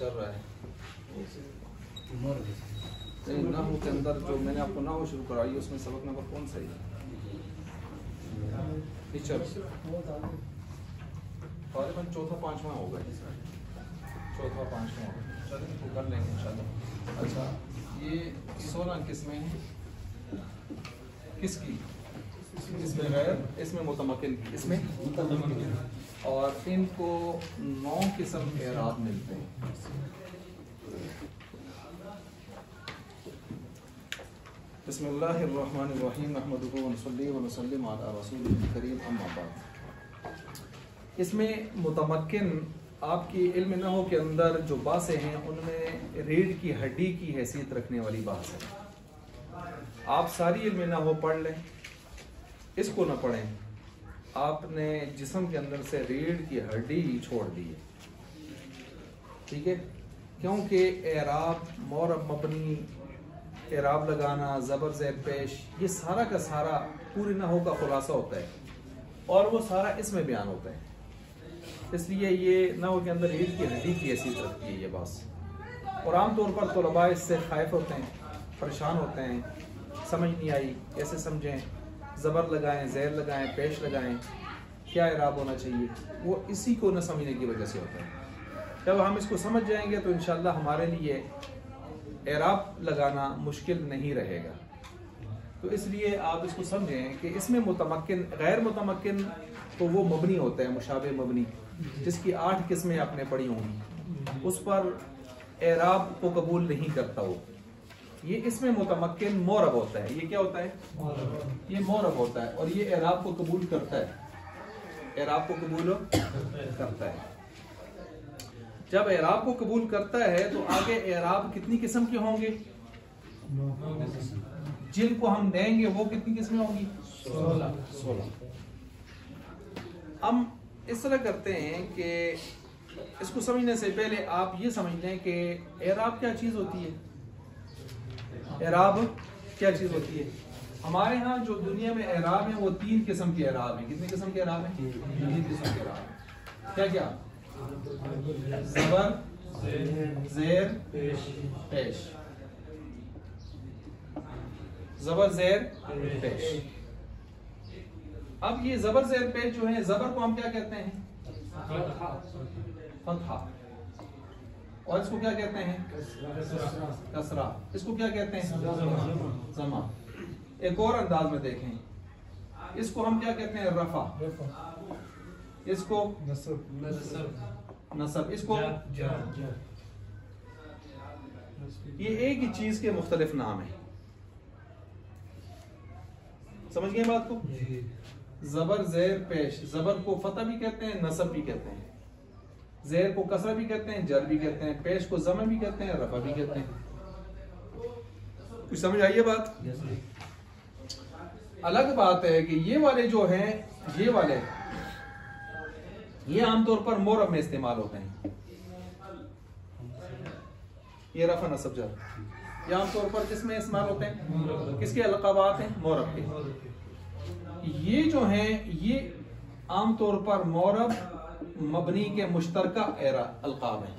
चल रहा है नाहू के अंदर जो मैंने आपको नाहू शुरू कराई उसमें सबक नंबर कौन सा है टीचर? तकरीबन चौथा पांचवा होगा, चौथा पांचवा होगा। चलिए इसको कर लेंगे इंशाल्लाह। अच्छा, ये 16 किस्में हैं किसकी? इसमें गैर, इसमें मुतमक्किन की, इसमें और इनको 9 किस्म के एराब मिलते हैं। बिस्मिल्लाहिर्रहमानिर्रहीम नहमदुहु व नसल्ली व नसल्लिम अला रसूलिल करीम अम्मा बाद। इसमें मुतमक्किन आपकी इल्म नहू के अंदर जो बासें हैं उनमें रीढ़ की हड्डी की हैसियत रखने वाली बात है। आप सारी इल्म नहू पढ़ लें, इसको न पढ़ें, आपने जिस्म के अंदर से रीढ़ की हड्डी ही छोड़ दी है, ठीक है? क्योंकि एराब, मोरब, मबनी, एराब लगाना, ज़बर ज़ेर पेश, ये सारा का सारा पूरी नहू का खुलासा होता है और वो सारा इसमें बयान होता है। इसलिए ये नहू के अंदर रीढ़ की हड्डी की हैसियत रखती है ये बात। और आमतौर पर तलबा इससे खाइफ होते हैं, परेशान होते हैं, समझ नहीं आई, कैसे समझें, ज़बर लगाएं, ज़ेर लगाएं, पेश लगाएं, क्या एराब होना चाहिए, वो इसी को न समझने की वजह से होता है। जब हम इसको समझ जाएंगे तो इंशाल्लाह हमारे लिए एराब लगाना मुश्किल नहीं रहेगा। तो इसलिए आप इसको समझें कि इसमें मुतमक्किन, गैर मुतमक्किन तो वो मबनी होता है, मुशाबे मबनी, जिसकी 8 किस्में आपने पढ़ी होंगी, उस पर एराब को कबूल नहीं करता वो। ये इसमें मुतमक्किन मोरब होता है। ये क्या होता है? ये मोरब होता है और ये एराब को कबूल करता है, एराब को कबूल करता है। जब एराब को कबूल करता है तो आगे एराब कितनी किस्म के होंगे? जिनको हम देंगे वो कितनी किस्में होंगी? 16। हम इस तरह करते हैं कि इसको समझने से पहले आप ये समझ लें कि एराब क्या चीज होती है। एराब क्या चीज होती है? हमारे यहाँ जो दुनिया में एराब है वो 3 किस्म के एराब हैं। कितने किस्म के एराब हैं? 3 किस्म के एराब। क्या क्या? ज़बर, ज़ेर, पेश। ज़बर, ज़ेर, पेश। अब ये ज़बर, ज़ेर, पेश जो है, ज़बर को हम क्या कहते हैं? फतहा। और इसको क्या कहते हैं? कसरा। इसको क्या कहते हैं? जमा। एक और अंदाज में देखें, इसको हम क्या कहते हैं? रफा। इसको नसब। इसको ये एक ही चीज के मुख्तलिफ नाम है। समझ गए बात को? ज़बर, ज़ेर, पेश। ज़बर को फतह भी कहते हैं, नसब भी कहते हैं, ज़ेर को कसरा भी कहते हैं, जर भी कहते हैं, पेश को ज़मा भी कहते हैं, रफा भी कहते हैं। कुछ समझ आई है बात? अलग बात है कि ये वाले जो हैं, ये वाले ये आमतौर पर मोरब में इस्तेमाल होते हैं। ये रफा नसब जर ये आमतौर पर किसमें इस्तेमाल होते हैं? किसके अलक़ाबात हैं? मोरब के। ये जो हैं ये आमतौर पर मोरब मबनी के मुश्तरका अलक़ाब हैं।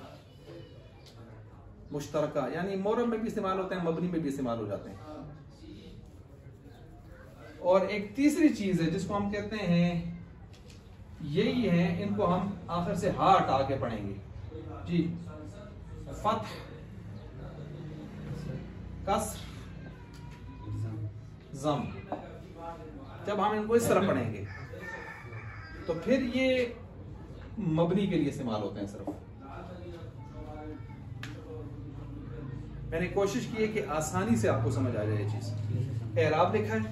मुश्तरका यानी मोरब में भी इस्तेमाल होते हैं, मबनी में भी इस्तेमाल हो जाते हैं। और एक तीसरी चीज है जिसको हम कहते हैं, यही है, इनको हम आखिर से हा हटा के पढ़ेंगे जी। फतह, कसर, जम। जब हम इनको इस तरह पढ़ेंगे तो फिर ये मबनी के लिए इस्तेमाल होते हैं सिर्फ। मैंने कोशिश की है कि आसानी से आपको समझ आ जाए ये चीज। एराब लिखा है,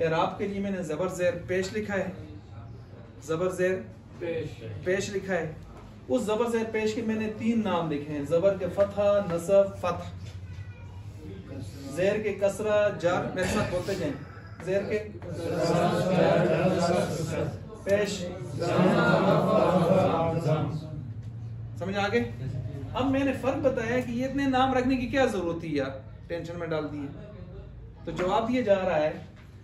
एराब के लिए मैंने ज़बर, ज़ेर, पेश लिखा है। ज़बर, ज़ेर, पेश लिखा है। उस ज़बर, ज़ेर, पेश के मैंने 3 नाम लिखे हैं। ज़बर के फतहा, नसब, फतह। ज़ेर के कसरा, जर। मेरे साथ बोलते जाएं। ज़ेर के पेश। समझ आ गए? अब मैंने फर्क बताया कि ये इतने नाम रखने की क्या जरूरत थी यार, टेंशन में डाल दिए। तो जवाब दिया जा रहा है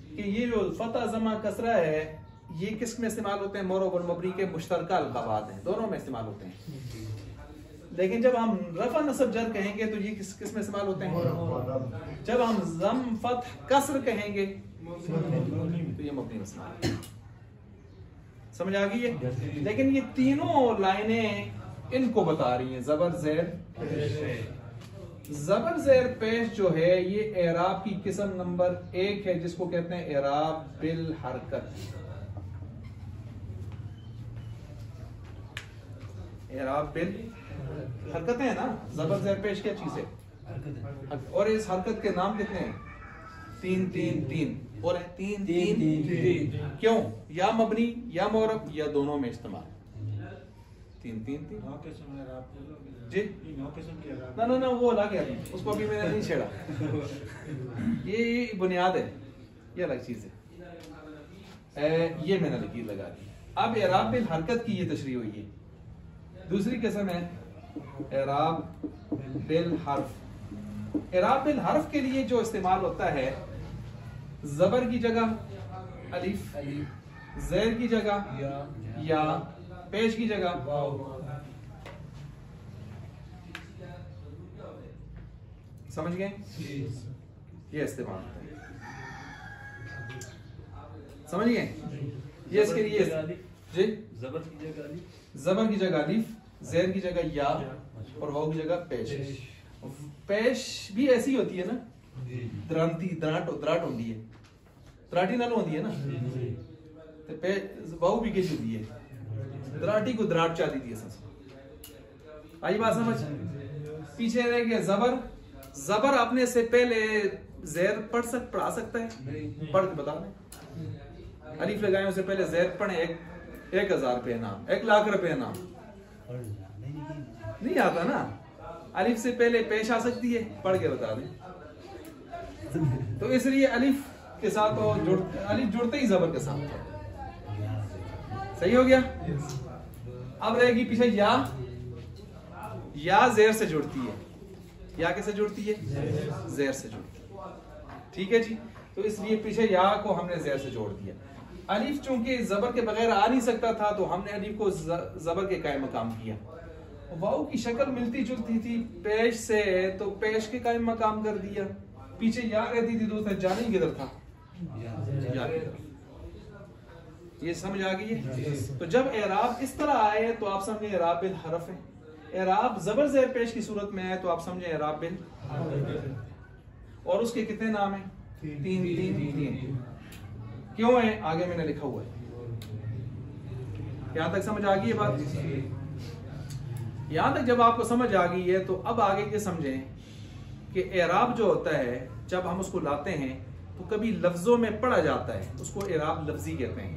कि ये जो फतह, जमा, कसरा है, ये किस में इस्तेमाल होते हैं? मोरब और मबनी के मुश्तरका अलक़ाबात हैं, दोनों में इस्तेमाल होते हैं। लेकिन जब हम रफा नसब जर कहेंगे तो ये किस में इस्तेमाल होते हैं? जब हम जम फतह कसर कहेंगे तो ये मबनी में इस्तेमाल। समझ आ गई है? लेकिन ये तीनों लाइनें इनको बता रही हैं, जबर ज़ेर जबर ज़ेर पेश जो है ये एराब की किस्म नंबर 1 है, जिसको कहते हैं एराब बिल हरकत। एराब बिल हरकत है ना, जबर ज़ेर पेश क्या चीज है? और इस हरकत के नाम कितने हैं? 3 3 3 और 3 3 3। क्यों? या मबनी या मोरब या दोनों में इस्तेमाल। 3 3 3 जी ना ना ना वो अलग है, उसको अभी मैंने नहीं छेड़ा। ये बुनियाद है, ये अलग चीज है। ये मैंने लकीर लगा दी। अब एराब बिल हरकत की ये तशरीह हुई है। दूसरी किस्म है एराब बिल हर्फ। एराब बिल हर्फ के लिए जो इस्तेमाल होता है, जबर की जगह अलिफ, ज़ेर की जगह या, पेश की जगह। समझ गए? ये इस्तेमाल होता है। समझ गए? ये इसके लिए जी जबर की जगह अलिफ, ज़ेर की जगह या और वाव की जगह पेश। पेश भी ऐसी होती है ना, दराट होती है, दराटी नाल होती है ना, तो वाव भी कैसी होती है, दराटी को दराट चाहती थी। आई बात समझ? पीछे रह गया जबर। जबर अपने से पहले ज़ेर पढ़ा सकता है? पढ़ के बता दें। अलिफ लगाए उससे पहले ज़ेर पढ़े, 1,000 रुपये नाम, 1,00,000 रुपये नाम, नहीं आता ना। अलिफ से पहले पेश आ सकती है, पढ़ के बता दें। तो इसलिए अलिफ के साथ तो अलिफ जुड़ते ही जबर के साथ। सही हो गया? अब रहेगी पीछे या ज़ेर से जुड़ती है। या कैसे जुड़ती है? ज़ेर से जुड़ती है। ठीक है जी। तो इसलिए पीछे या को हमने ज़ेर से जोड़ दिया। अलिफ चूंकि जबर के बगैर आ नहीं सकता था, तो हमने अलिफ को जबर के कायम मकाम किया। वाव की शक्ल मिलती जुलती थी पेश से, तो पेश के कायम मकाम कर दिया। पीछे या रहती थी, दोस्त जाने ही किधर था? या किधर। ये समझ आ गई है? तो जब एराब इस तरह आए तो आप समझे एराब बिल हरफ है। एराब जबर ज़ेर पेश की सूरत में आए तो आप समझे एराब बिल। और उसके कितने नाम हैं? 3 3 3। क्यों है? आगे मैंने लिखा हुआ है। यहां तक समझ आ गई है बात? यहां तक जब आपको समझ आ गई है तो अब आगे ये समझें कि एराब जो होता है, जब हम उसको लाते हैं तो कभी लफ्जों में पढ़ा जाता है, उसको एराब लफ्जी कहते हैं।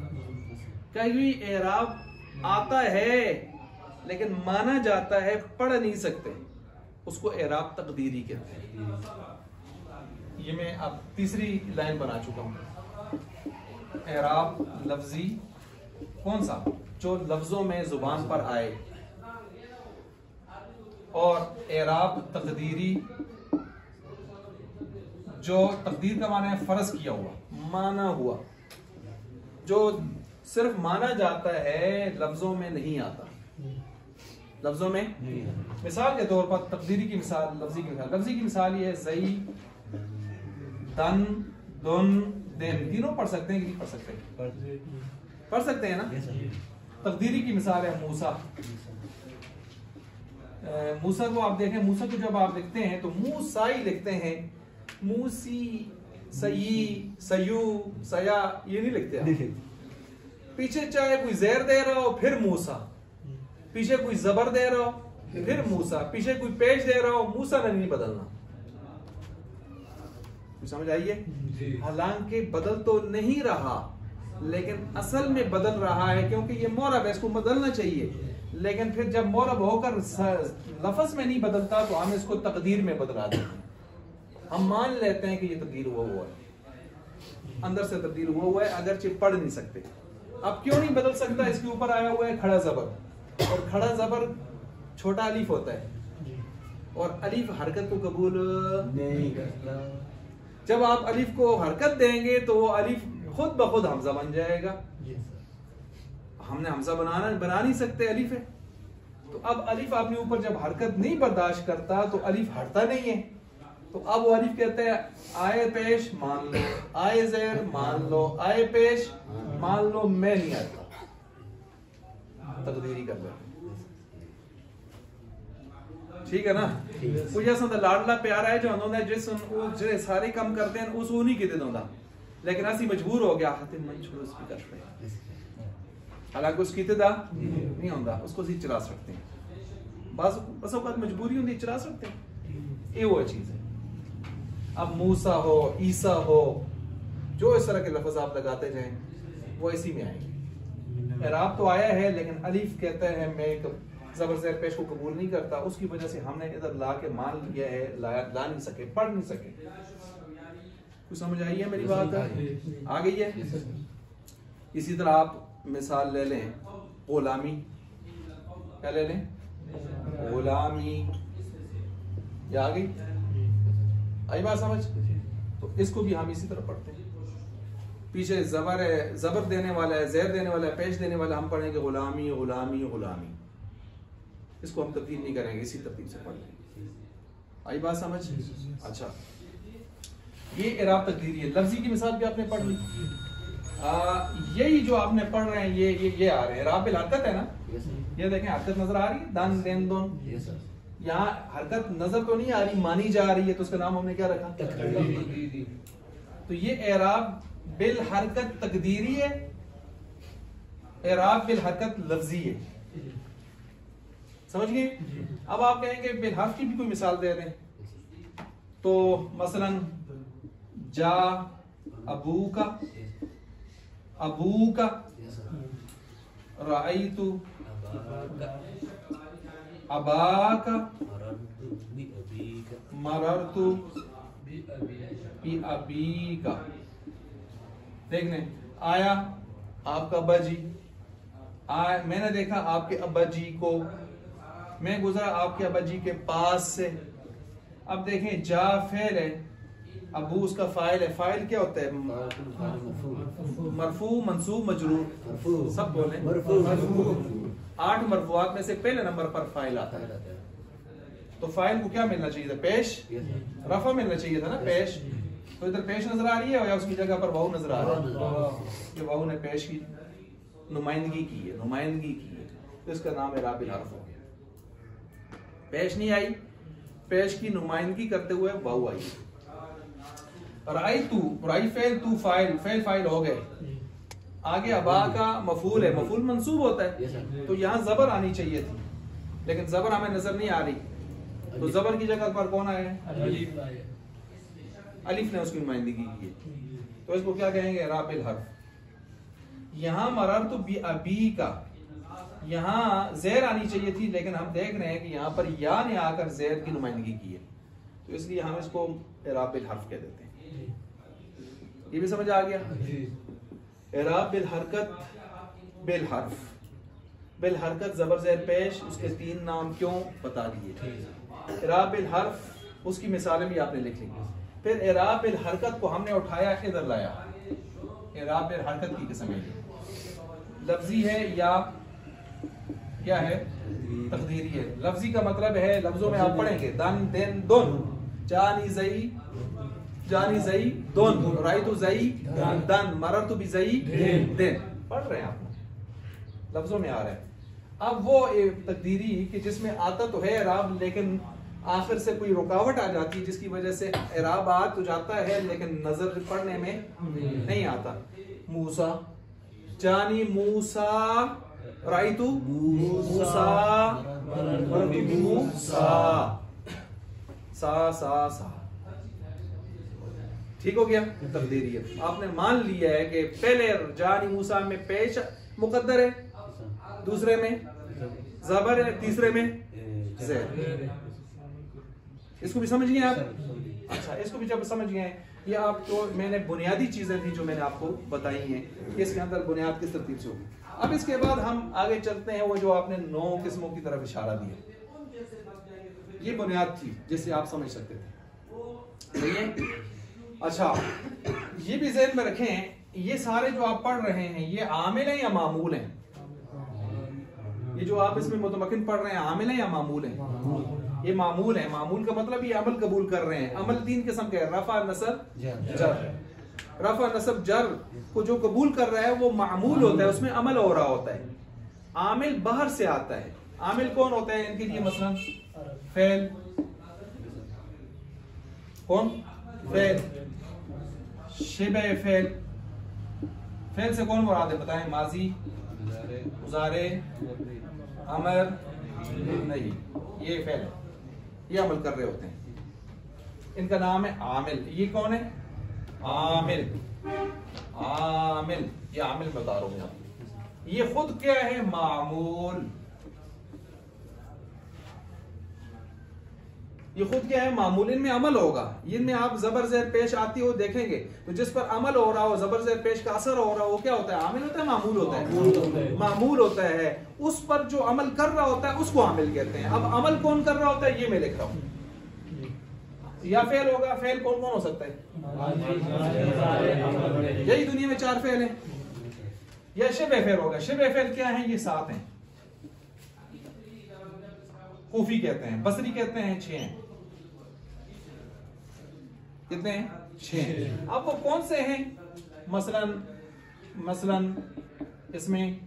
कभी एराब आता है लेकिन माना जाता है, पढ़ नहीं सकते, उसको एराब तकदीरी कहते हैं। ये मैं अब तीसरी लाइन बना चुका हूं। एराब लफ्जी कौन सा? जो लफ्जों में जुबान पर आए। और एराब तकदीरी, जो तकदीर का माना है फर्ज किया हुआ, माना हुआ, जो सिर्फ माना जाता है, लफ्जों में नहीं आता। लफ्जों में मिसाल के तौर पर तकदीरी की मिसाल, लफ्जी की मिसाल। लफ्जी की मिसाल ये है ज़ई, दन, दुन, दिन। तीनों पढ़ सकते हैं कि नहीं पढ़ सकते? पढ़ सकते हैं ना। तकदीरी की मिसाल है मूसा। मूसा को आप देखें, मूसा को जब आप लिखते हैं तो मूसा ही लिखते हैं, मूसी, सई, सयू, सया, ये नहीं लिखते आप। पीछे चाहे कोई ज़ेर दे रहा हो फिर मूसा, पीछे कोई जबर दे रहा हो फिर मूसा, पीछे कोई पेश दे रहा हो, मूसा ने नहीं बदलना। समझ आइए? हालांकि बदल तो नहीं रहा, लेकिन असल में बदल रहा है, क्योंकि ये मोरब है, इसको बदलना चाहिए। लेकिन फिर जब मोरब होकर लफ्ज में नहीं बदलता तो हम इसको तकदीर में बदला देते हैं। हम मान लेते हैं कि ये तब्दील हुआ है, अंदर से तब्दील हुआ है, अगरचे पढ़ नहीं सकते। अब क्यों नहीं बदल सकता? इसके ऊपर आया हुआ है खड़ा जबर, और खड़ा जबर छोटा अलीफ होता है, और अलीफ हरकत को कबूल नहीं करता। जब आप अलीफ को हरकत देंगे तो वो अलीफ खुद ब खुद हमजा बन जाएगा। हमने हमजा बना नहीं सकते, अलीफ है। तो अब अलिफ आपने ऊपर जब हरकत नहीं बर्दाश्त करता तो अलिफ हटता नहीं है, तो अब वो अलिफ कहते हैं आए पेश मान लो, आए ज़ेर मान लो, आए पेश मान लो, मैं नहीं आता, तकदीरी कर लो, ठीक है ना। वो जैसा लाडला प्यारा है जो उन्होंने जिस जो सारे काम करते हैं उस नहीं किते दोंदा, लेकिन असी मजबूर हो गया हाथे मन छोड़ो स्पीकर पे, हालांकि उसकी इत्तेदा नहीं होता, उसको सी चला सकते हैं, बस औकात मजबूरी होती चला सकते हैं, ये वो चीज है। अब मूसा हो, ईसा हो, जो इस तरह के लफ्ज आप लगाते जाएं वो इसी में आएंगे। इराब तो आया है लेकिन अलिफ कहता है मैं ज़बर ज़ेर पेश को कबूल नहीं करता, उसकी वजह से हमने इधर ला के मान लिया है, ला नहीं सके, पढ़ नहीं सके। कुछ समझ आई है मेरी बात? आ गई है। इसी तरह आप मिसाल ले लें गुलामी, क्या ले लें? गुलामी, ये आ गई, आई बात समझ? तो इसको भी हम इसी तरह पढ़ते हैं। पीछे जबर है, जबर देने वाला है, ज़ेर देने वाला है, पेश देने वाला, हम पढ़ेंगे गुलामी गुलामी गुलामी, इसको हम तब्दील नहीं करेंगे, इसी तरतीब से पढ़ लेंगे। आई बात समझ? अच्छा, ये इराब तकदीरी है। लफ्जी की मिसाल भी आपने पढ़ ली, यही जो आपने पढ़ रहे हैं ये आ रहे हैं, इराब बिल हरकत है ना, ये देखें हरकत नजर आ रही है, दान देन दोन, यहाँ हरकत नजर तो नहीं आ रही, मानी जा रही है, तो उसका नाम हमने क्या रखा? तकदीरी। तो ये इराब बिल हरकत तकदीरी है, इराब बिल हरकत लफ्जी है, समझ गए? अब आप कहेंगे बिल हर्फ की भी कोई मिसाल दे दें, तो मसलन जा अबू का, अबू का, राइतु अबा का, मररतु बि अबी का। देखने आया आपका अब्बा जी, मैंने देखा आपके अब्बा जी को, मैं गुजरा आपके अब्बा जी के पास से। अब देखें जा फेल है, अबू उसका फाइल है, फाइल क्या होता है? मरफू मंसूब मजरूर, सब बोले मरफू। 8 मरफूआत में से पहले नंबर पर फाइल आता है, तो फाइल को क्या मिलना चाहिए था? पेश, रफा मिलना चाहिए था ना, पेश। तो इधर पेश नजर आ रही है या उसकी जगह पर वाऊ नजर आ रहा है? जो वाऊ ने पेश की नुमाइंदगी की है, नुमाइंदगी की है, तो इसका नाम इराब बिल हर्फ हो गया। पेश नहीं आई, पेश की नुमाइंदगी करते हुए वाऊ आई। राई तू, राई फेल, तू फाइल, फेल फाइल हो गए। आगे अबा का मफूल है, मफूल मंसूब होता है, तो यहाँ जबर आनी चाहिए थी, लेकिन जबर हमें नजर नहीं आ रही, तो जबर की जगह पर कौन आया? अलिफ ने उसकी नुमाइंदगी की है, तो इसको क्या कहेंगे? इराब बिल हर्फ। यहाँ मररतु बि अबी का, यहाँ ज़ेर आनी चाहिए थी, लेकिन हम देख रहे हैं कि यहाँ पर या ने आकर ज़ेर की नुमाइंदगी की है, तो इसलिए हम इसको इराब बिल हर्फ कह देते हैं। ये भी समझ आ गया? इराब बिल हरकत बिल हर्फ, बिल हरकत जबर ज़ेर पेश, उसके 3 नाम क्यों बता दिए। इराब बिल हर्फ, उसकी मिसालें भी आपने लिख ली। फिर इराब बिल हरकत को हमने उठाया इधर लाया, इराब बिल हरकत की किस्म है, लफ्जी है या क्या है? तकदीरी है। लफ्जी का मतलब है, लफ्जों में आप पढ़ेंगे दन देन दोन, जानी जई जानी जई दोन, राइतु जई दन, मररतु बि जई देन, पढ़ रहे हैं आप, लफ्जों में आ रहा है। अब वो तकदीरी कि जिसमें आता तो है इराब, लेकिन आखिर से कोई रुकावट आ जाती है जिसकी वजह से इराब आ तो जाता है लेकिन नजर पढ़ने में नहीं आता। मूसा, जानी मूसा, राइतु मूसा, मूसा, सा, ठीक हो गया? तकदीरी है। आपने मान लिया है कि पहले जानी मूसा में पेश मुकद्दर है, दूसरे में ज़बर है, तीसरे में ज़ेर। इसको भी समझ गए आप? अच्छा, इसको भी जब समझ गए, ये आपको मैंने बुनियादी चीजें थी जो मैंने आपको बताई हैं कि इसके अंदर बुनियाद किस तरतीब से होगी। अब इसके बाद हम आगे चलते हैं, वो जो आपने 9 किस्मों की तरफ इशारा दिया, ये बुनियाद थी जिससे आप समझ सकते थे, सही है? अच्छा, ये भी ज़हन में रखें, ये सारे जो आप पढ़ रहे हैं ये आमिल हैं या मामूल हैं? ये जो आप इसमें मुतमक्किन पढ़ रहे हैं आमिल है या मामूल है? ये मामूल है। मामूल का मतलब ये अमल कबूल कर रहे हैं। अमल 3 किस्म के हैं, रफा, नसब, जर। रफा, नसब, जर को जो कबूल कर रहा है वो मामूल होता है, उसमें अमल हो रहा होता है। आमिल बाहर से आता है। आमिल कौन होता है इनके लिए? मसलन फेल। कौन? फेल। शिबे फेल। फेल से कौन मुराद है बताएं? माजी, मुजारे, अमर, नहीं, ये फेल है, ये अमल कर रहे होते हैं। इनका नाम है आमिल। ये कौन है? आमिल। आमिल, ये आमिल बता रहा हूं। ये खुद क्या है? मामूल। ये खुद क्या है? मामूल। इनमें अमल होगा। इनमें आप जबर ज़ेर पेश आती हो देखेंगे तो जिस पर अमल हो रहा हो, जबर ज़ेर पेश का असर हो रहा हो, वो क्या होता है? आमिल होता है, मामूल होता है? मामूल होता है। उस पर जो अमल कर रहा होता है उसको आमिल कहते हैं। अब अमल कौन कर रहा होता है ये मैं लिख रहा हूं। या फेल होगा। फेल कौन कौन हो सकता है? यही दुनिया में 4 फेल हैं। या शिबे फेल होगा। शिबे फेल क्या है? ये 7 हैं। कूफी कहते हैं, बसरी कहते हैं 6 हैं। कितने हैं? 6। अब वो कौन से हैं? मसलन इसमें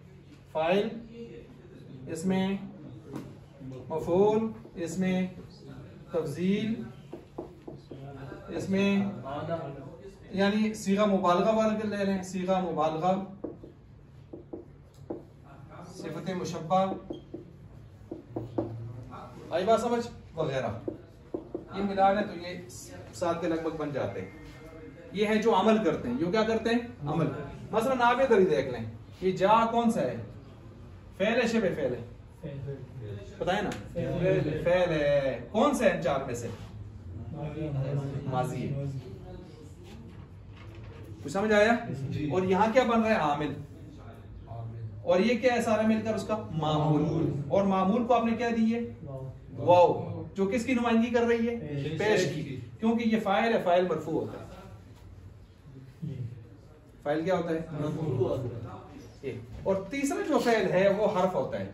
फाइल, इसमें मफूल, इसमें तफजील, इसमें यानी सीगा मुबालगा वाला ले रहे हैं। सीगा मुबालगा, सिफत मुशब्बा, आई बात समझ, वगैरह। ये मिला है तो ये 7 के लगभग बन जाते हैं। ये है जो अमल करते हैं। यो क्या करते हैं? अमल। मसलन आप इधर ही देख लें, ये जा कौन सा है? फेल है, शिबे फेल है? बताए ना, फेल है। कौन सा है 4 में से? माजी है। कुछ समझ आया? और यहाँ क्या बन रहा है? आमिल। और ये क्या है सारा मिलकर? उसका मामूल। और मामूल को आपने क्या दी है? वाव, जो किसकी नुमाइंदगी कर रही है? पेश की। क्योंकि ये फाइल है, फाइल मरफू होता है। फाइल क्या होता है? और तीसरा जो फेल है वो हर्फ होता है।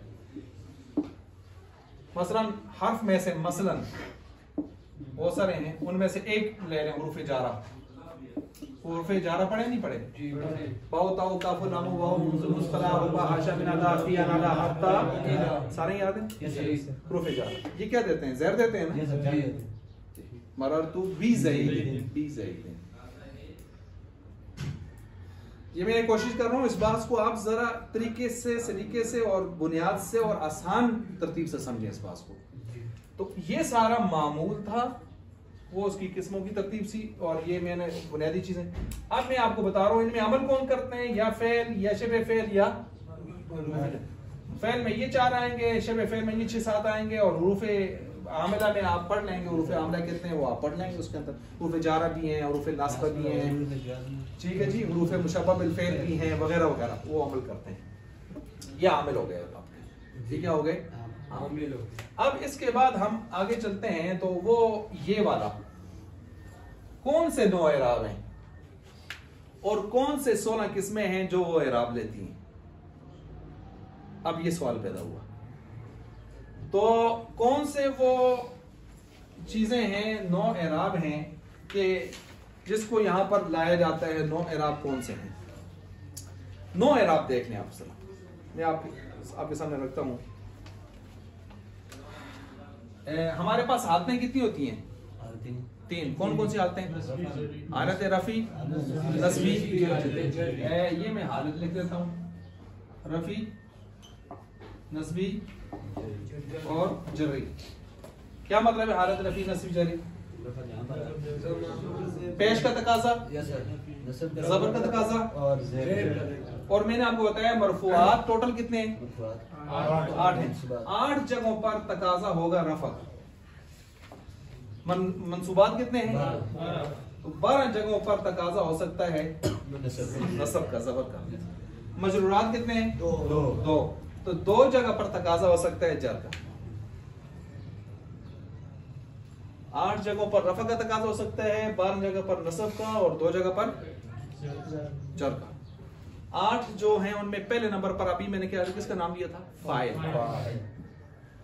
मसलन हर्फ में से, मसलन बहुत सारे हैं, उनमें से एक ले लें, हुरूफ जारा। हुरूफ जारा पढ़े नहीं पढ़े? बाउ ताउ काफ लामु वाउ मुस्तला रुबा हाशा बिन अदा फी अनाला हत्ता, सारे याद हैं? हुरूफ जारा। ये क्या देते हैं? ज़ेर देते हैं ना। मररतु बी ज़ैद, बी ज़ैद। ये मैं कोशिश कर रहा हूँ इस बात को आप जरा तरीके से, सलीके से और बुनियाद से और आसान तरतीब से समझें इस बात को। तो ये सारा मामूल था, वो उसकी किस्मों की तरतीब सी, और ये मैंने बुनियादी चीजें। अब मैं आपको बता रहा हूँ इनमें अमल कौन करते हैं? या फेल, या शबे फेल, या फेल में ये 4 आएंगे, शबे फेल में ये 6-7 आएंगे, और हुरूफे आमिला में आप पढ़ लेंगे। हुरूफे आमिला कितने हैं वो आप पढ़ लेंगे। उसके अंदर हुरूफे जारा भी हैं, हुरूफे नास्बा भी हैं, ठीक है जी, हुरूफे मुशब्बा बिल फेल भी हैं, वगैरह वगैरह, वो अमल करते हैं। ये आमिल हो गए आपके, ठीक है, हो गए आमिल। अब इसके बाद हम आगे चलते हैं तो वो ये वाला कौन से 9 एराब हैं और कौन से 16 किस्में हैं जो वो एराब लेती हैं। अब ये सवाल पैदा हुआ, तो कौन से वो चीजें हैं, 9 एराब हैं कि जिसको यहां पर लाया जाता है। 9 एराब कौन से हैं? 9 एराब देख लें आप सर, मैं आपके सामने रखता हूं। हमारे पास हालतें कितनी होती हैं? 3। कौन कौन सी हालतें? हालत रफी, नस्बी, ये मैं हालत लिख देता हूं, रफी, नस्बी और जर्री। क्या मतलब है हालत रफी, नस्बी, जर्री? पेश का तकाजा, जबर का तकाजा, और मैंने आपको बताया मरफूआत टोटल कितने हैं? 8 हैं। 8 जगहों पर तकाजा होगा रफा। मंसूबात कितने हैं? तो 12 जगहों पर तकाजा हो सकता है नसब का, जबर का। मजरूरात कितने हैं? 2। तो 2 जगह पर तकाजा हो सकता है जर का। 8 जगहों पर रफा का तकाजा हो सकता है, 12 जगह पर नसब का, और 2 जगह पर जर का। 8 जो हैं उनमें पहले नंबर पर अभी मैंने क्या किसका नाम लिया था? फाइल।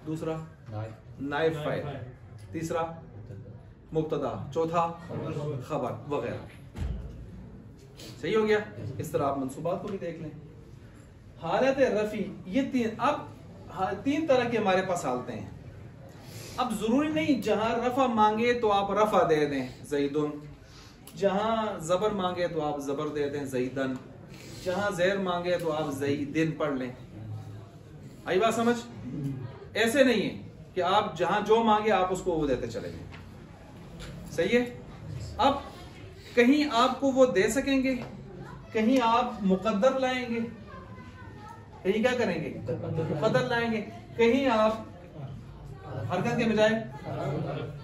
दूसरा नाइब फाइल, तीसरा मुब्तदा, चौथा खबर वगैरह। सही हो गया। इस तरह आप मंसूबात को भी देख लें। हालत रफी ये तीन तरह के हमारे पास हालतें हैं। अब जरूरी नहीं जहां रफा मांगे तो आप रफा दे दें ज़ैदुन, जहां जबर मांगे तो आप जबर दे दें ज़ैदन, जहां ज़ेर मांगे तो आप ज़ैदिन पढ़ लें। आई बात समझ? ऐसे नहीं है कि आप जहां जो मांगे आप उसको वो देते चले जाए। सही है। अब कहीं आपको वो दे सकेंगे, कहीं आप मुकद्दर लाएंगे, कहीं क्या करेंगे? मुकद्दर लाएंगे, कहीं आप हरकत के बजाय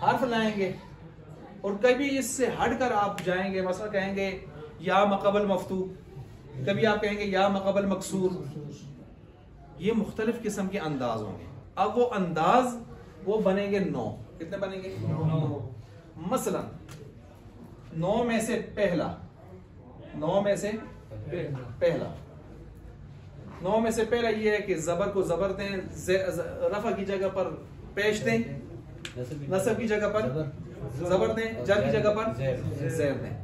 हर्फ लाएंगे, और कभी इससे हटकर आप जाएंगे, मसला कहेंगे या मक़बल मफ्तू, कभी आप कहेंगे या मक़बल मकसूर। ये मुख्तलिफ किस्म के अंदाज होंगे। अब वो अंदाज वो बनेंगे 9। कितने बनेंगे? 9। मसलन 9 में से पहला, 9 में से पहला, 9 में से पहला ये है कि जबर को जबर दें, रफा की जगह पर पेश दें, नसब की जगह पर जबर दें, जर की जगह पर ज़ेर दें।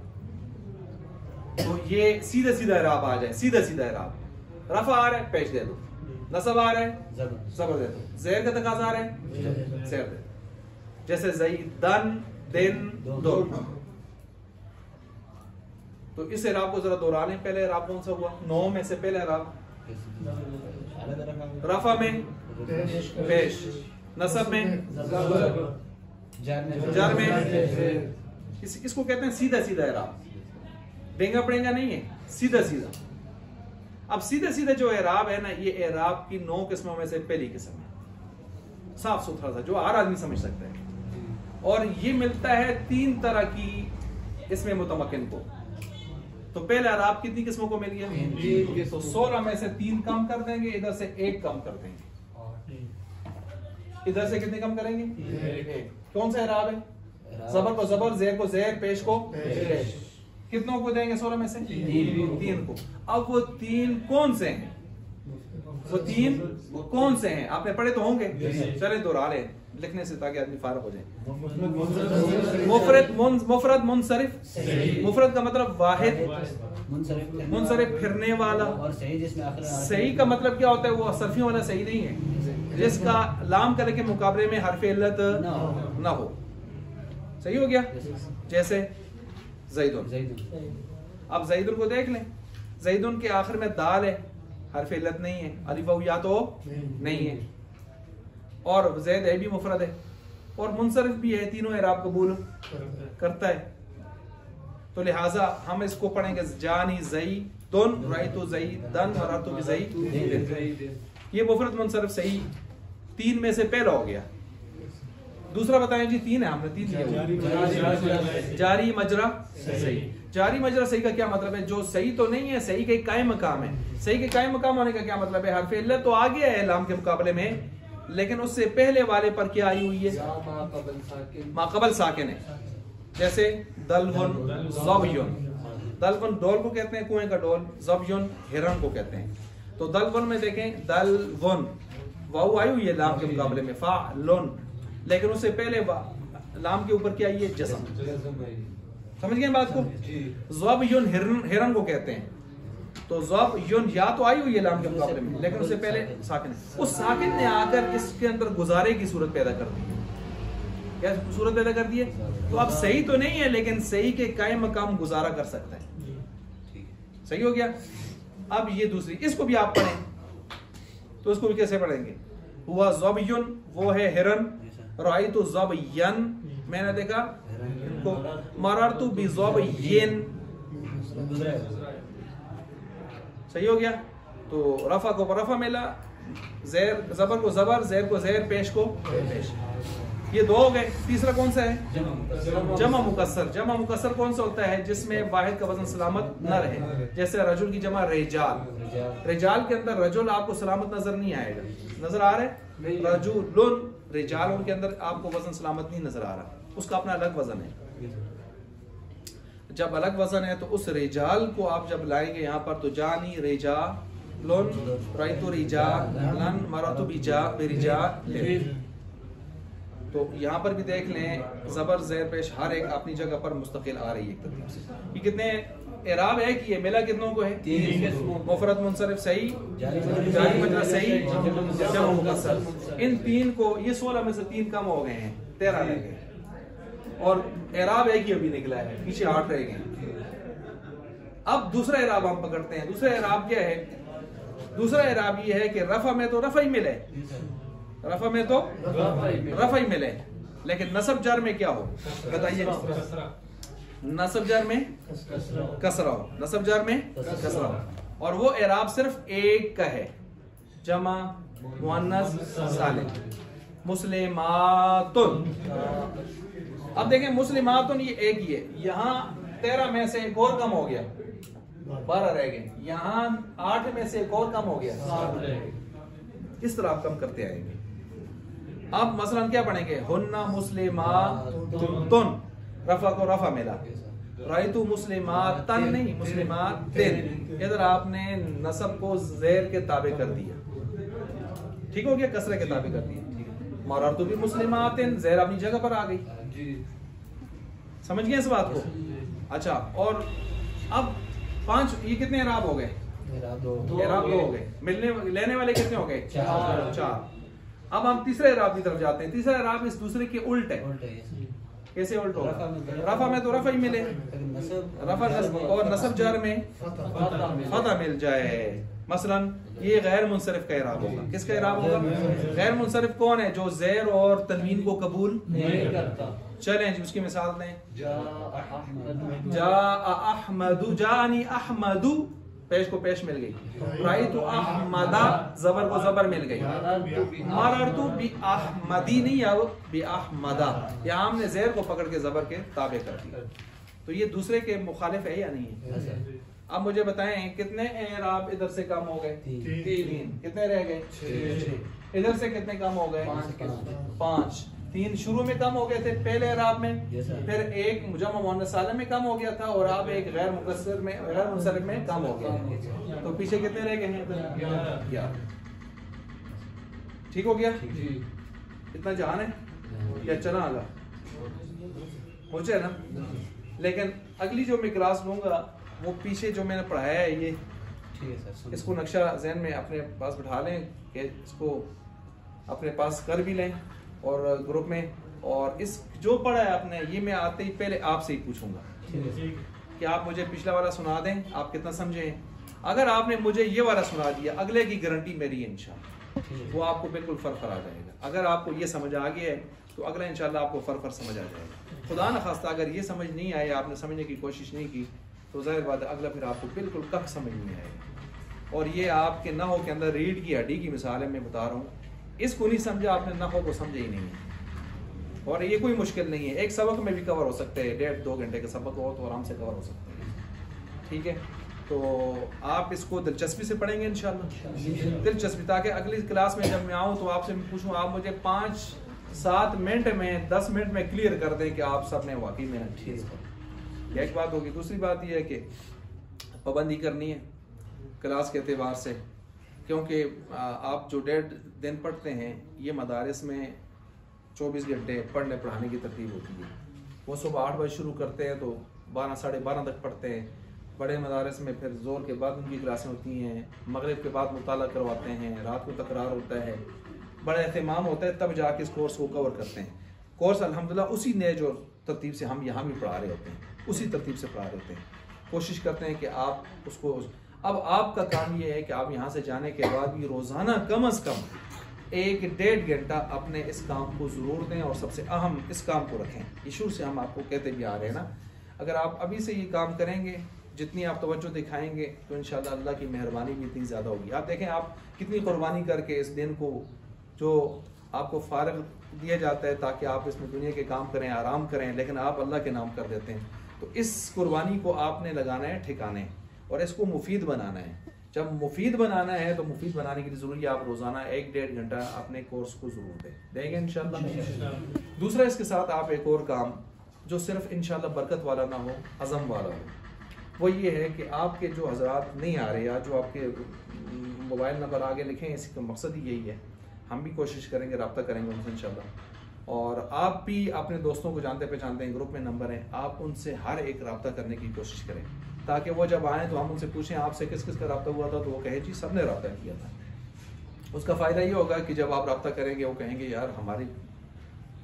तो ये सीधा सीधा इराब आ जाए, सीधा सीधा इराब। रफा आ रहा है पेश दे दो, नसब आ रहा है जबर दे दो, ज़ेर का तकाज़ा आ रहा है ज़ेर दे दो। जैसे ज़ैदन, दिन, दुन। तो इस इराब को जरा दोहरा लें। पहले इराब कौन सा हुआ? 9 में से पहले इराब रफा में पेश, नसब में, जार में। इसको कहते हैं सीधा सीधा इराब। डेंगा पड़ेगा नहीं है, सीधा सीधा। अब सीधा सीधा जो इराब है ना, ये इराब की 9 किस्मों में से पहली किस्म है, साफ सुथरा सा, जो हर आदमी समझ सकता है। और ये मिलता है 3 तरह की इसमें मुतमक्किन को। तो पहले इराब कितनी किस्मों को मिल गया? तो 16 में से 3 कम कर देंगे, इधर से 1 कम कर देंगे। इधर से कितने कम करेंगे? 1। कौन सा इराब है? जबर को जबर, ज़ेर को ज़ेर, पेश को पेश। कितनों को देंगे 16 में से? 3 को। अब वो 3 कौन से हैं? वो 3 कौन से हैं? आपने पढ़े तो होंगे, चले दोहरा ले लिखने से, ताकि आदमी फारग हो जाए। मुफरद, मुनसरिफ। मुफरद का मतलब वाहिद, मुनसरिफ फिरने वाला। और सही का मतलब क्या होता है? वो सरफियों वाला सही नहीं है, जिसका लाम करे के मुकाबले में हरफ इल्लत ना हो। सही हो गया। जैसे ज़ैदुन। अब ज़ैदुन को देख लें। ज़ैदुन के आखिर में दाल है, हरफ इल्लत नहीं है, अलिफ वाव या तो नहीं है, और ज़ैद है भी मुफरद है, और मुनसरिफ भी है, तीनों इराब कबूल करता है। तो लिहाजा हम इसको पढ़ेंगे जानी ज़ैदुन, राइतु ज़ैदन, मररतु बिज़ैदिन। ये मुफरद मुनसरिफ सही 3 में से पहला हो गया। दूसरा बताएं जी? 3 है, हमने 3 लिया। जारी मजरा सही। जारी मजरा सही का क्या मतलब है? जो सही तो नहीं है, सही के कायम मकाम है। सही के कायम मकाम होने का क्या मतलब है? हरफ इल्लत तो आ गया है लाम के मुकाबले में, लेकिन उससे पहले वाले पर क्या आई हुई है? माकबल साकिन है। जैसे दलवन, ज़ब्युन। दलवन डोल को कहते हैं, कुएं का डोल। ज़ब्युन हिरन को कहते हैं। तो दलवन में देखें, दलवन वाऊ आई हुई है लाम के मुकाबले में, फ़ाअलुन, लेकिन उससे पहले लाम के ऊपर क्या आई है? जज़म। समझ गए बात को? ज़ब्युन हिरन को कहते हैं। तो ज़ब्युन या तो आई हुई है लाम के मुकाबले में, लेकिन उससे पहले साकिन है। उस साकिन ने आकर इसके अंदर गुजारे की सूरत पैदा कर दी है। क्या सूरत पैदा कर दी है? तो अब सही तो नहीं है, लेकिन सही के कायम मकाम गुजारा कर सकता है। सही हो गया। अब ये दूसरी, इसको भी आप पढ़ें तो इसको भी कैसे पढ़ेंगे? हुआ ज़ब्युन, वो है हिरन। राइतु ज़ब्यन, मैंने देखा इनको। मररतु बिज़ब्यिन। सही हो गया। तो रफा को रफा मिला, जबर को जबर, ज़ेर को ज़ेर, पेश को पेश। ये 2 हो गए। तीसरा कौन सा है? जमा मुकस्सर। जमा मुकस्सर कौन सा होता है? जिसमें वाहिद का वजन सलामत न रहे। जैसे रजुल की जमा रिजाल। रिजाल के अंदर रजुल आपको सलामत नजर नहीं आएगा। नजर आ रहा है? रजुलुन, रिजाल उनके अंदर आपको वजन सलामत नहीं नजर आ रहा, उसका अपना अलग वजन है। जब अलग वजन है तो उस रिजाल को आप जब लाएंगे यहाँ पर तो जानी रिजालुन राइतु रिजालन मरतु बिरिजालिन। तो यहाँ पर भी देख लें जबर जेर पेश हर एक अपनी जगह पर मुस्तकिल आ रही है एक तरतीब से। ये कितने एराब है कि ये मिला कितनों को है? 3। मुफरद मुनसरिफ सही, जारी मजरा सही, जमा मुकस्सर। इन 3 को ये 16 में से 3 कम हो गए हैं, 13 रह गए और एराब एक ही अभी निकला है, पीछे 8 रह गए। अब दूसरा एराब हम पकड़ते हैं। दूसरा एराब क्या है? दूसरा एराब ये है कि रफा में तो रफा ही मिले, रफा में तो रफा ही मिले, लेकिन नसब जर में क्या हो बताइए? नसब जर में कसरा हो, नसब जर में कसरा हो। और वो एराब सिर्फ एक का है, जमा मुअन्नस सालिम मुस्लिमातुन। अब देखें मुस्लिमातुन ये एक ही है, यहाँ 13 में से एक और कम हो गया, 12 रह गए। यहाँ 8 में से एक और कम हो गया, इस तरह आप कम करते आएंगे। अब मसलन क्या पढ़ेंगे? हुन्ना मुस्लिमातुन, रफा को रफा मिला, रायतु मुस्लिमातन नहीं मुस्लिमातिन। इधर आपने नसब को ज़ेर के ताबे कर दिया, ठीक हो गया, कसरे के ताबे कर दिया। मररतु भी मुस्लिमातिन, ज़ेर अपनी जगह पर आ गई। समझ गए इस बात को? अच्छा, और अब 5 ये कितने एराब हो गए? एराब 2 हो गए। मिलने लेने वाले कितने हो गए? 4। अब हम तीसरे एराब की तरफ जाते हैं। तीसरा एराब इस दूसरे के उल्ट है। कैसे उल्ट होगा? रफा में तो रफा ही मिले, रफा और नसब जार में फता मिल जाए। मसलन ये गैर मुनसरिफ का एराब होगा। किसका एराब होगा? गैर मुनसरिफ कौन है? जो ज़ेर और तनवीन को कबूल नहीं करता। चलें जी, उसकी मिसाल दें। जा अहमदु, जानी अहमदु, पेश को पेश मिल गई। राइतु अहमदा, जबर को जबर मिल गई। मररतु बि अहमदी नहीं, अब बि अहमदा। यहाँ हमने ज़ेर को पकड़ के जबर के ताबे कर दिया। तो ये दूसरे के मुखालिफ है या नहीं है? अब मुझे बताएं कितने एराब इधर से कम हो गए? 3। कितने रह गए? 6। इधर से कितने कम हो गए? 5। 3 शुरू में कम हो गए थे पहले एराब में, फिर एक जमा मुअन्नस सालिम में कम हो गया था, और अब एक गैर मुकस्सर में, गैर मुनसरिफ में कम हो गया। तो पीछे कितने रह गए हैं? 11। ठीक हो गया? इतना जान है या चला आगा पहुंचे ना? लेकिन अगली जो मैं क्लास लूंगा वो पीछे जो मैंने पढ़ाया है ये, इसको नक्शा ज़हन में अपने पास बिठा लें कि इसको अपने पास कर भी लें और ग्रुप में। और इस जो पढ़ा है आपने ये मैं आते ही पहले आपसे ही पूछूंगा कि आप मुझे पिछला वाला सुना दें, आप कितना समझे। अगर आपने मुझे ये वाला सुना दिया, अगले की गारंटी मेरी है इंशाल्लाह, वो आपको बिल्कुल फर्क आ जाएगा। अगर आपको ये समझ आ गया है तो अगला इंशाल्लाह आपको फर्क समझ आ जाएगा। खुदा न खास्ता अगर ये समझ नहीं आया, आपने समझने की कोशिश नहीं की, तो जाहिर बात है अगला फिर आपको बिल्कुल कख समझ नहीं आएगा। और ये आपके नहव के अंदर रीढ़ की हड्डी की मिसाल है, मैं बता रहा हूँ। इसको नहीं समझा आपने, नहव को समझे ही नहीं। और ये कोई मुश्किल नहीं है, एक सबक में भी कवर हो सकते हैं। 1.5-2 घंटे का सबक हो तो आराम से कवर हो सकते हैं। ठीक है, तो आप इसको दिलचस्पी से पढ़ेंगे इंशाल्लाह, दिलचस्पी, ताकि अगली क्लास में जब मैं आऊँ तो आपसे मैं पूछूँ, आप मुझे 5-7 मिनट में 10 मिनट में क्लियर कर दें कि आप सब ने वाकई में ठीक। एक बात होगी। दूसरी बात यह है कि पाबंदी करनी है क्लास के एतबार से, क्योंकि आप जो 1.5 दिन पढ़ते हैं ये मदारिस में 24 घंटे पढ़ने पढ़ाने की तरतीब होती है। वो सुबह 8 बजे शुरू करते हैं तो 12 साढ़े 12 तक पढ़ते हैं। बड़े मदारिस में फिर जोर के बाद उनकी क्लासें होती हैं, मगरिब के बाद मुताला करवाते हैं, रात को तकरार होता है, बड़ा एहतमाम होता है, तब जाके इस कोर्स को कवर करते हैं। कोर्स अल्हम्दुलिल्लाह उसी ने जो तरतीब से हम यहाँ भी पढ़ा रहे होते हैं, उसी तरतीब से पढ़ा रहे होते हैं। कोशिश करते हैं कि आप उसको, अब आपका काम ये है कि आप यहाँ से जाने के बाद भी रोज़ाना कम अज़ कम 1-1.5 घंटा अपने इस काम को ज़रूर दें, और सबसे अहम इस काम को रखें। ये शुरू से हम आपको कहते भी आ रहे हैं ना, अगर आप अभी से ये काम करेंगे, जितनी आप तवज्जो दिखाएंगे तो इंशाल्लाह अल्लाह की मेहरबानी भी इतनी ज़्यादा होगी। आप देखें आप कितनी कुर्बानी करके इस दिन को जो आपको फ़ारग दिया जाता है ताकि आप इसमें दुनिया के काम करें, आराम करें, लेकिन आप अल्लाह के नाम कर देते हैं। तो इस कुर्बानी को आपने लगाना है ठिकाने, और इसको मुफीद बनाना है। जब मुफीद बनाना है तो मुफीद बनाने के लिए ज़रूरी है आप रोज़ाना 1-1.5 घंटा अपने कोर्स को ज़रूर देंगे इंशाल्लाह। दूसरा इसके साथ आप एक और काम जो सिर्फ इंशाल्लाह बरकत वाला ना हो, अज़म वाला हो। वो ये है कि आपके जो हज़रात नहीं आ रहे या जो आपके मोबाइल नंबर आगे लिखें, इसका मकसद ही यही है। हम भी कोशिश करेंगे, रब्ता करेंगे उनसे इंशाल्लाह। और आप भी अपने दोस्तों को जानते पहचानते हैं, ग्रुप में नंबर हैं, आप उनसे हर एक रब्ता करने की कोशिश करें, ताकि वो जब आएँ तो हम उनसे पूछें आपसे किस किस का रब्ता हुआ था, तो वो कहे जी सब ने रब्ता किया था। उसका फ़ायदा ये होगा कि जब आप रब्ता करेंगे वो कहेंगे यार हमारी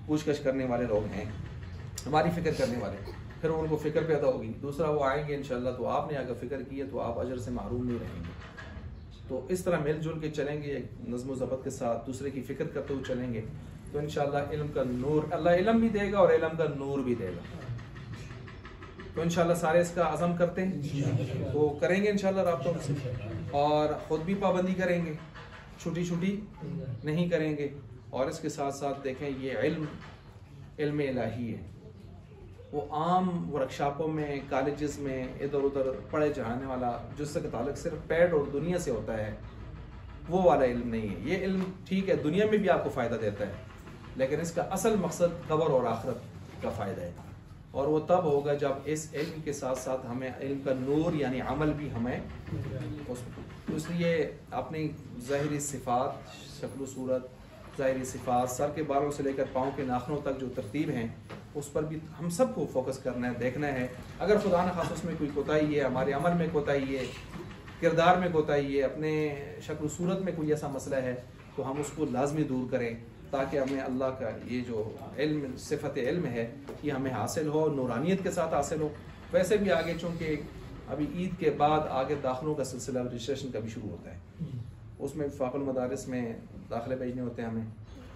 पूछगछ करने वाले लोग हैं, हमारी फ़िक्र करने वाले, फिर उनको फ़िक्र पैदा होगी। दूसरा वो आएंगे इंशाल्लाह, तो आपने अगर फ़िक्र की है तो आप अजर से महरूम नहीं रहेंगे। तो इस तरह मिलजुल के चलेंगे, नज़्म ज़ब्त के साथ दूसरे की फ़िक्र करते हुए चलेंगे, तो इंशाल्लाह इल्म का नूर, अल्लाह इल्म भी देगा और इल्म का नूर भी देगा। तो इंशाल्लाह सारे इसका अज़म करते हैं, तो करेंगे इंशाल्लाह राब्तों से, और ख़ुद भी पाबंदी करेंगे, छुट्टी छुट्टी नहीं करेंगे। और इसके साथ साथ देखें ये इल्म इलाही है, वो आम वर्कशॉपों में, कॉलेजेस में इधर उधर पढ़े जाने वाला जिससे ताल्लुक सिर्फ पेट और दुनिया से होता है, वो वाला इल्म नहीं है। ये इल्म ठीक है, दुनिया में भी आपको फ़ायदा देता है, लेकिन इसका असल मकसद कब्र और आखिरत का फ़ायदा है। और वो तब होगा जब इस इल्म के साथ साथ हमें इल्म का नूर यानी अमल भी हमें तो इसलिए अपनी ज़ाहिरी सिफ़ात, शक्ल सूरत, ज़ाहिरी सिफ़ात, सर के बालों से लेकर पाँव के नाखनों तक जो तरतीब हैं, उस पर भी हम सबको फोकस करना है, देखना है। अगर खुदा न खास उसमें कोई कोताही है, हमारे अमल में कोताही है, किरदार में कोताही है, अपने शक्ल सूरत में कोई ऐसा मसला है, तो हम उसको लाजमी दूर करें, ताकि हमें अल्लाह का ये जो इल्म, सिफत इल्म है, ये हमें हासिल हो, नूरानियत के साथ हासिल हो। वैसे भी आगे चूँकि अभी ईद के बाद आगे दाखिलों का सिलसिला रजिस्ट्रेशन का भी शुरू होता है, उसमें फ़ाक़ुल मदारिस में दाखिले भेजने होते हैं हमें,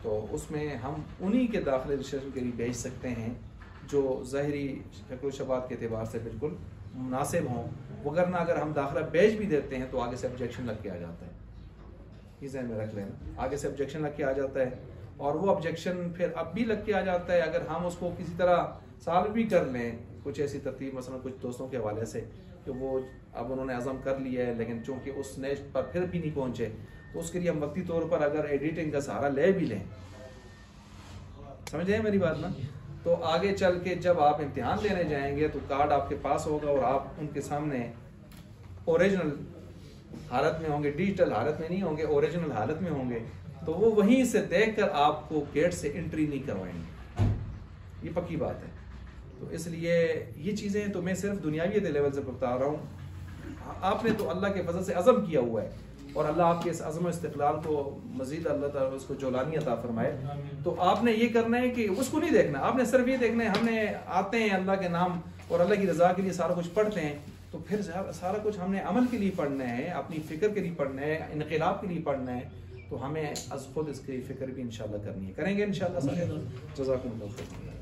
तो उसमें हम उन्हीं के दाखिले रजिस्ट्रेशन के लिए भेज सकते हैं जो ज़ाहिरी शक्ल शबात के अतबार से बिल्कुल मुनासिब हों। वगरना अगर हम दाखिला भेज भी देते हैं तो आगे से ऑब्जेक्शन लग के आ जाता है, ये ज़हन में रख लेना, आगे से ऑब्जेक्शन लग के आ जाता है। और वो ऑब्जेक्शन फिर अब भी लग के आ जाता है अगर हम उसको किसी तरह सॉल्व भी कर लें, कुछ ऐसी तरतीब मसलन कुछ दोस्तों के हवाले से कि वो अब उन्होंने अज़म कर लिया है, लेकिन चूँकि उस नेक्स्ट पर फिर भी नहीं पहुँचे, तो उसके लिए हम वक्ती तौर पर अगर एडिटिंग का सहारा ले भी लें, समझ रहे मेरी बात ना, तो आगे चल के जब आप इम्तिहान देने जाएंगे तो कार्ड आपके पास होगा और आप उनके सामने ओरिजिनल हालत में होंगे, डिजिटल हालत में नहीं होंगे, ओरिजिनल हालत में होंगे, तो वो वहीं से देखकर आपको गेट से एंट्री नहीं करवाएंगे, ये पक्की बात है। तो इसलिए ये चीज़ें तो मैं सिर्फ दुनियावी लेवल से बता रहा हूँ, आपने तो अल्लाह के फजल से अज़म किया हुआ है, और अल्लाह आपके इस अज़म इस्तिक़लाल को मज़ीद अल्लाह ताला उसको जौलानी अता फरमाए। तो आपने ये करना है कि उसको नहीं देखना, आपने सिर्फ ये देखना है हमने आते हैं अल्लाह के नाम और अल्लाह की रज़ा के लिए सारा कुछ पढ़ते हैं, तो फिर सारा कुछ हमने अमल के लिए पढ़ना है, अपनी फ़िक्र के लिए पढ़ना है, इनक़िलाब के लिए पढ़ना है, तो हमें अज़ खुद इसकी फ़िक्र भी इंशाल्लाह करनी है, करेंगे इंशाल्लाह। जज़ाकुमुल्लाह खैर।